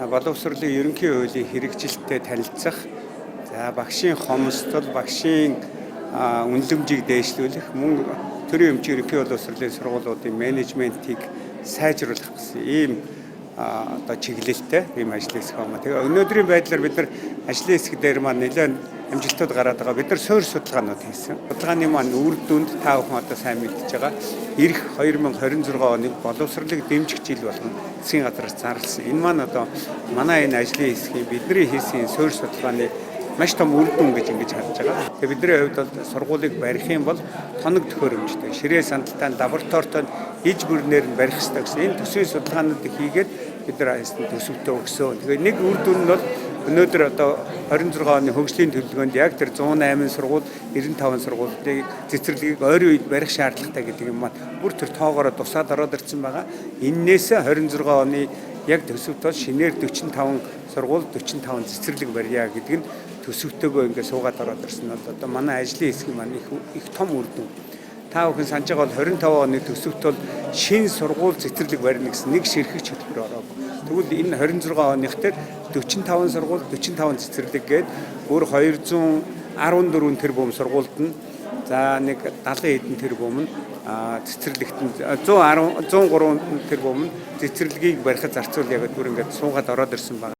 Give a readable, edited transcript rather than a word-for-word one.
боловсролын ерөнхий хуулийн хэрэгжилттэй танилцах, за багшийн хомсдол, багшийн үнэлэмжийг дээшлүүлэх, мөн төрийн өмчийн ерөнхий боловсролын сургуулиудын менежментийг сайжруулах гэсэн ийм одоо чиглэлтэй ийм ажлын хэсэг байна. Тэгээ өнөөдрийн байдлаар бид нар ажлын хэсэг дээр маань нэлээд амжилтууд гараад байгаа. Бид нар суурь судалгаанууд хийсэн. Судалгааны маань үр дүнд та бүхэн одоо сайн мэдж байгаа. Ирэх 2026 оны боловсролыг дэмжих жил болгон засгийн газраас зарласан. Энэ маань одоо манай энэ ажлын хэсгийн бидний хийсэн суурь судалгааны маш том үр дүн гэж ингэж харж байгаа. Тэгээ бидний хувьд бол сургуулийг барих юм бол тоног төхөөрөмжтэй, ширээ сандалтай, лабораторитой иж бүрнээр нь барих хэрэгтэй гэсэн энэ төсвийн судалгаануудыг хийгээд бид нар төсөвтөө өгсөн. Тэгээ нэг үр дүн нь бол өнөөдөр одоо 26 оны хөгжлийн төлөвлөгөөнд яг тэр 108 сургууль, 95 сургуулийн цэцэрлэгийг ойрын үед барих шаардлагатай гэдэг юм маань бүр тэр тоогоороо тусаад ороод ирсэн байгаа. Иннээс 26 оны яг төсөвт бол шинээр 45 сургууль, 45 цэцэрлэг барья гэдэг нь төсөвтөөгөө ингээд суугаад ороод ирсэн бол одоо манай ажлын хэсэг маань их том үр дүн. Та бүхэн санаж байгаа бол 25 оны төсөвт бол шинэ сургууль цэцэрлэг барина гэсэн нэг ширхэгч хөтөлбөр ороогүй. Тэгвэл энэ 26 оных дээр 45 сургууль, 45 цэцэрлэг гээд өөр 214 тэрбум сургуульд нь за нэг 70 хэдэн тэрбум нь цэцэрлэгт нь 103 тэрбум нь цэцэрлэгийг барихад зарцуул яг бүр ингээд суугаад ороод ирсэн байна.